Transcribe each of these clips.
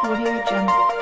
Audio Jungle.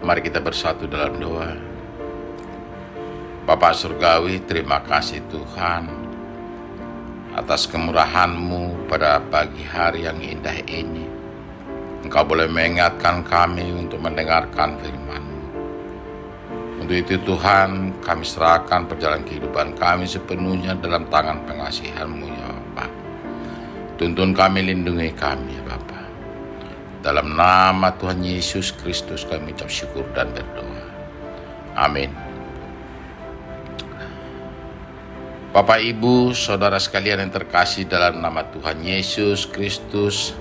Mari kita bersatu dalam doa. Bapa Surgawi, terima kasih Tuhan atas kemurahan-Mu pada pagi hari yang indah ini. Engkau boleh mengingatkan kami untuk mendengarkan firman-Mu. Untuk itu Tuhan, kami serahkan perjalanan kehidupan kami sepenuhnya dalam tangan pengasihan-Mu ya Bapa. Tuntun kami, lindungi kami ya Bapa. Dalam nama Tuhan Yesus Kristus kami ucap syukur dan berdoa. Amin. Bapak, Ibu, Saudara sekalian yang terkasih dalam nama Tuhan Yesus Kristus.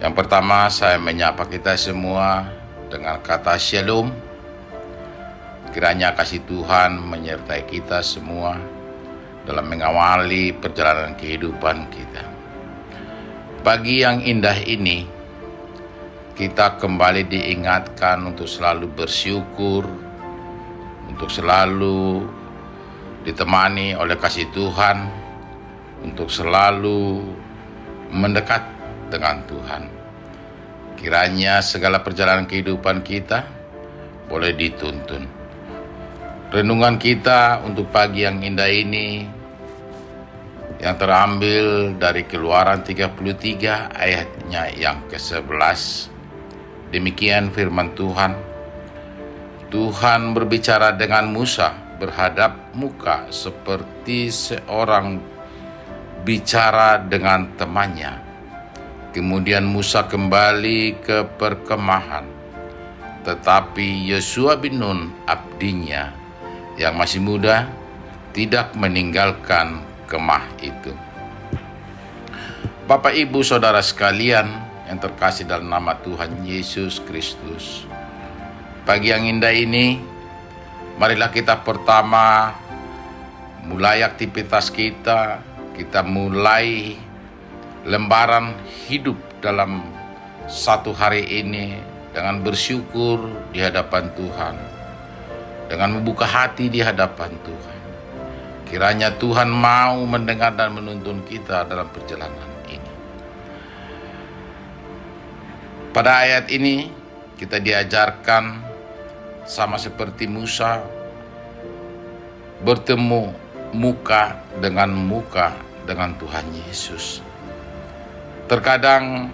Yang pertama, saya menyapa kita semua dengan kata Shalom. Kiranya kasih Tuhan menyertai kita semua dalam mengawali perjalanan kehidupan kita. Pagi yang indah ini, kita kembali diingatkan untuk selalu bersyukur, untuk selalu ditemani oleh kasih Tuhan, untuk selalu mendekat dengan Tuhan. Kiranya segala perjalanan kehidupan kita boleh dituntun. Renungan kita untuk pagi yang indah ini yang terambil dari Keluaran 33 ayatnya yang ke-11. Demikian firman Tuhan. Tuhan berbicara dengan Musa berhadap muka seperti seorang bicara dengan temannya. Kemudian Musa kembali ke perkemahan. Tetapi Yosua bin Nun, abdinya yang masih muda, tidak meninggalkan kemah itu. Bapak, Ibu, Saudara sekalian yang terkasih dalam nama Tuhan Yesus Kristus. Pagi yang indah ini, marilah kita pertama mulai aktivitas kita mulai lembaran hidup dalam satu hari ini dengan bersyukur di hadapan Tuhan, dengan membuka hati di hadapan Tuhan. Kiranya Tuhan mau mendengar dan menuntun kita dalam perjalanan ini. Pada ayat ini kita diajarkan sama seperti Musa bertemu muka dengan Tuhan Yesus. Terkadang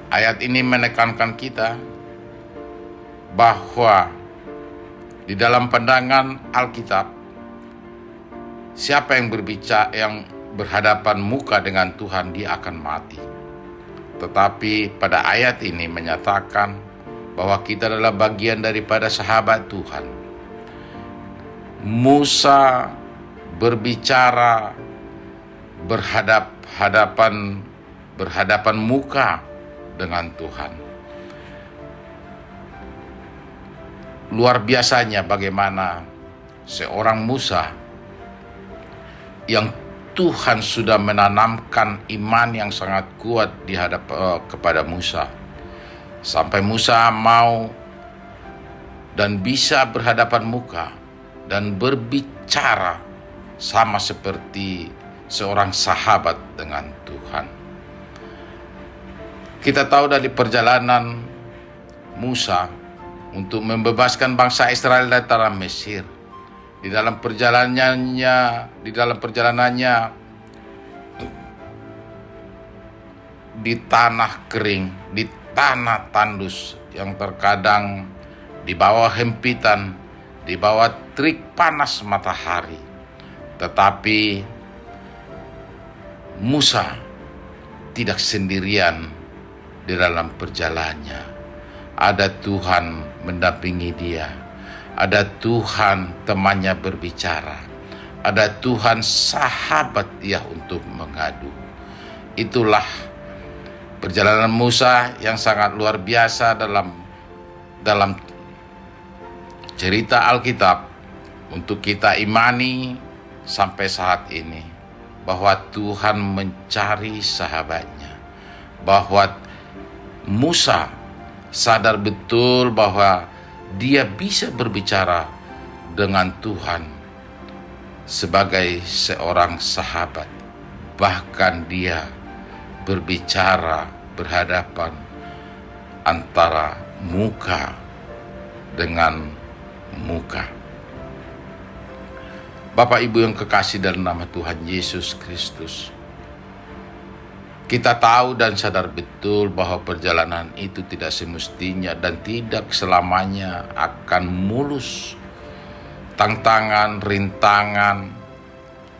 ayat ini menekankan kita bahwa di dalam pandangan Alkitab siapa yang berhadapan muka dengan Tuhan, dia akan mati. Tetapi pada ayat ini menyatakan bahwa kita adalah bagian daripada sahabat Tuhan. Musa berbicara berhadapan muka dengan Tuhan. Luar biasanya bagaimana seorang Musa yang Tuhan sudah menanamkan iman yang sangat kuat kepada Musa, sampai Musa mau dan bisa berhadapan muka dan berbicara sama seperti seorang sahabat dengan Tuhan. Kita tahu dari perjalanan Musa untuk membebaskan bangsa Israel dari tanah Mesir. Di dalam perjalanannya di tanah kering, di tanah tandus yang terkadang di bawah hempitan, di bawah terik panas matahari. Tetapi Musa tidak sendirian di dalam perjalanannya. Ada Tuhan mendampingi dia. Ada Tuhan temannya berbicara. Ada Tuhan sahabat dia untuk mengadu. Itulah perjalanan Musa yang sangat luar biasa dalam cerita Alkitab untuk kita imani sampai saat ini, bahwa Tuhan mencari sahabatnya, bahwa Musa sadar betul bahwa dia bisa berbicara dengan Tuhan sebagai seorang sahabat. Bahkan dia berbicara berhadapan antara muka dengan muka. Bapak Ibu yang kekasih dalam nama Tuhan Yesus Kristus, kita tahu dan sadar betul bahwa perjalanan itu tidak semestinya dan tidak selamanya akan mulus. Tantangan, rintangan,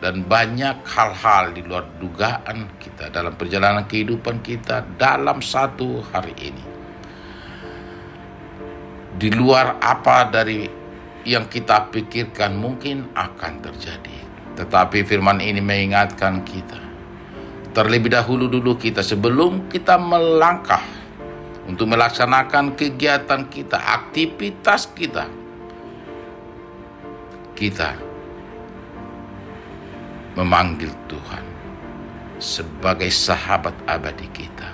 dan banyak hal-hal di luar dugaan kita dalam perjalanan kehidupan kita dalam satu hari ini. Di luar apa dari yang kita pikirkan mungkin akan terjadi. Tetapi firman ini mengingatkan kita, terlebih dahulu kita sebelum kita melangkah untuk melaksanakan kegiatan kita, aktivitas kita memanggil Tuhan sebagai sahabat abadi kita.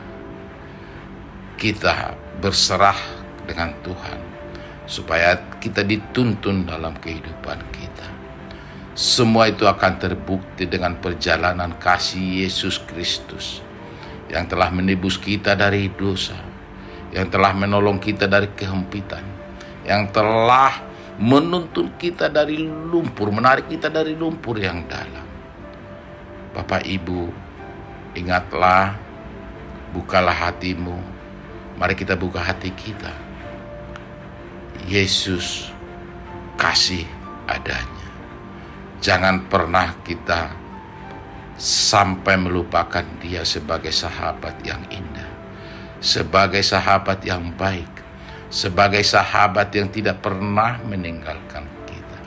Kita berserah dengan Tuhan supaya kita dituntun dalam kehidupan kita. Semua itu akan terbukti dengan perjalanan kasih Yesus Kristus yang telah menebus kita dari dosa, yang telah menolong kita dari kehempitan, yang telah menuntun kita dari lumpur, menarik kita dari lumpur yang dalam. Bapak Ibu, ingatlah, bukalah hatimu, mari kita buka hati kita. Yesus kasih adanya. Jangan pernah kita sampai melupakan dia sebagai sahabat yang indah, sebagai sahabat yang baik, sebagai sahabat yang tidak pernah meninggalkan kita.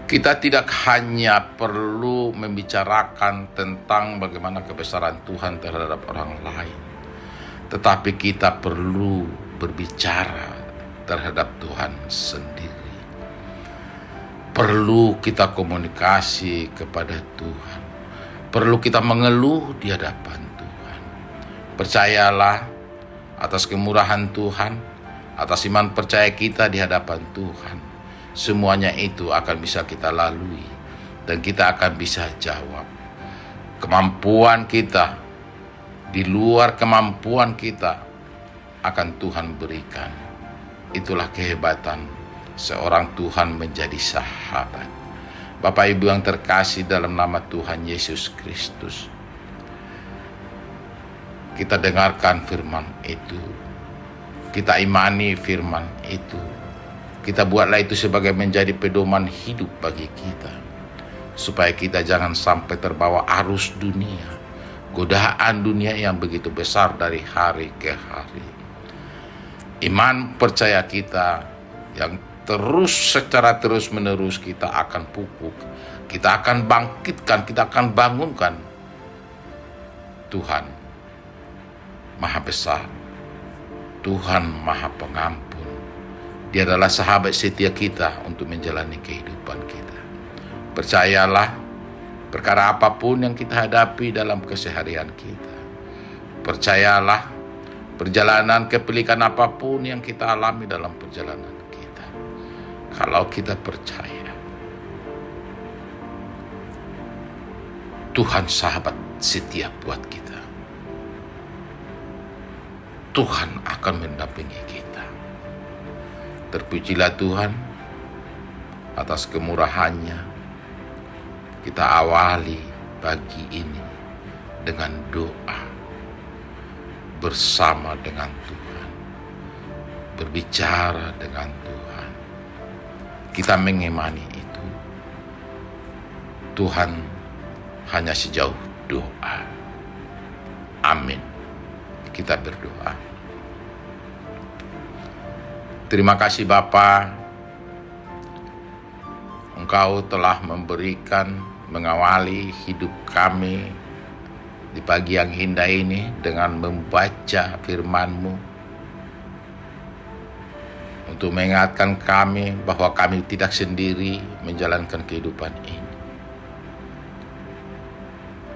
Kita tidak hanya perlu membicarakan tentang bagaimana kebesaran Tuhan terhadap orang lain, tetapi kita perlu berbicara terhadap Tuhan sendiri. Perlu kita komunikasi kepada Tuhan. Perlu kita mengeluh di hadapan Tuhan. Percayalah atas kemurahan Tuhan, atas iman percaya kita di hadapan Tuhan. Semuanya itu akan bisa kita lalui dan kita akan bisa jawab. Kemampuan kita, di luar kemampuan kita, akan Tuhan berikan. Itulah kehebatan seorang Tuhan menjadi sahabat. Bapak Ibu yang terkasih dalam nama Tuhan Yesus Kristus, kita dengarkan firman itu, kita imani firman itu, kita buatlah itu sebagai menjadi pedoman hidup bagi kita. supaya kita jangan sampai terbawa arus dunia, godaan dunia yang begitu besar dari hari ke hari. Iman percaya kita yang secara terus menerus kita akan pupuk, kita akan bangkitkan, kita akan bangunkan. Tuhan Maha Besar, Tuhan Maha Pengampun. Dia adalah sahabat setia kita untuk menjalani kehidupan kita. Percayalah, perkara apapun yang kita hadapi dalam keseharian kita, percayalah, perjalanan kepelikan apapun yang kita alami dalam perjalanan kita, kalau kita percaya, Tuhan sahabat setia buat kita, Tuhan akan mendampingi kita. Terpujilah Tuhan atas kemurahannya. Kita awali pagi ini dengan doa bersama dengan Tuhan, berbicara dengan Tuhan. Kita mengimani itu. Tuhan hanya sejauh doa. Amin. Kita berdoa. Terima kasih Bapa, Engkau telah mengawali hidup kami di pagi yang indah ini dengan membaca firman-Mu, untuk mengingatkan kami bahwa kami tidak sendiri menjalankan kehidupan ini.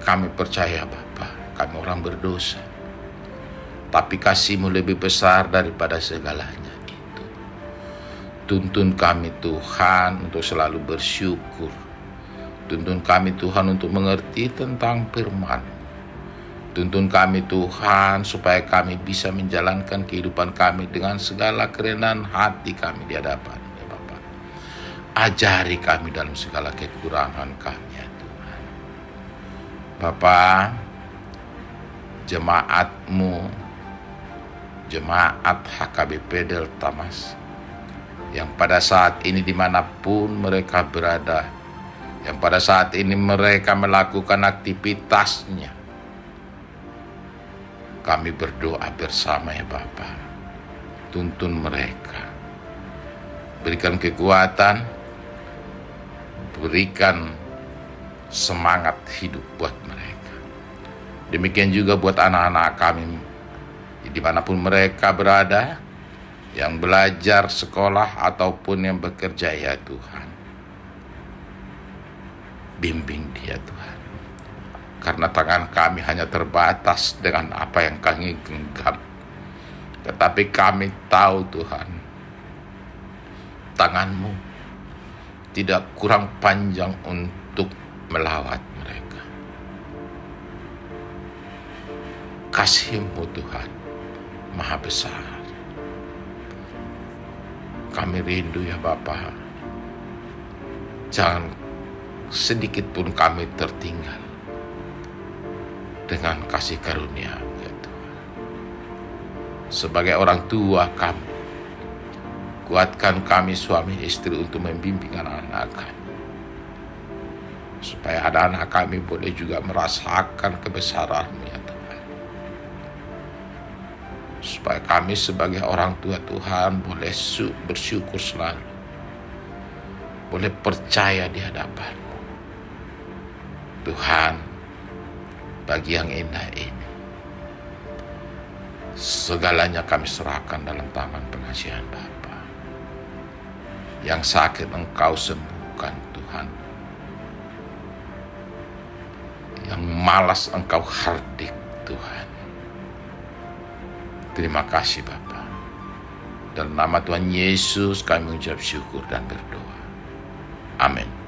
Kami percaya Bapa, kami orang berdosa, tapi kasih-Mu lebih besar daripada segalanya. Tuntun kami Tuhan untuk selalu bersyukur. Tuntun kami Tuhan untuk mengerti tentang firman. Tuntun kami Tuhan supaya kami bisa menjalankan kehidupan kami dengan segala kerendahan hati kami di hadapan ya Bapa. Ajari kami dalam segala kekurangan kami ya Tuhan. Bapa, jemaat-Mu, jemaat HKBP Delta Mas, yang pada saat ini dimanapun mereka berada, yang pada saat ini mereka melakukan aktivitasnya, kami berdoa bersama ya Bapa. Tuntun mereka, berikan kekuatan, berikan semangat hidup buat mereka. Demikian juga buat anak-anak kami dimanapun mereka berada, yang belajar sekolah ataupun yang bekerja ya Tuhan. Bimbing dia Tuhan, karena tangan kami hanya terbatas dengan apa yang kami genggam. Tetapi kami tahu Tuhan, tangan-Mu tidak kurang panjang untuk melawat mereka. Kasih-Mu Tuhan Maha Besar. Kami rindu ya Bapa, jangan sedikit pun kami tertinggal dengan kasih karunia ya Tuhan. Sebagai orang tua kami, kuatkan kami suami istri untuk membimbing anak-anak kami, supaya anak-anak kami boleh juga merasakan kebesaran-Mu ya Tuhan. Supaya kami sebagai orang tua Tuhan boleh bersyukur selalu, boleh percaya di hadapan-Mu Tuhan. Pagi yang indah ini, segalanya kami serahkan dalam tangan pengasihan Bapa. Yang sakit Engkau sembuhkan Tuhan, yang malas Engkau hardik Tuhan. Terima kasih Bapa. Dalam nama Tuhan Yesus kami mengucap syukur dan berdoa. Amin.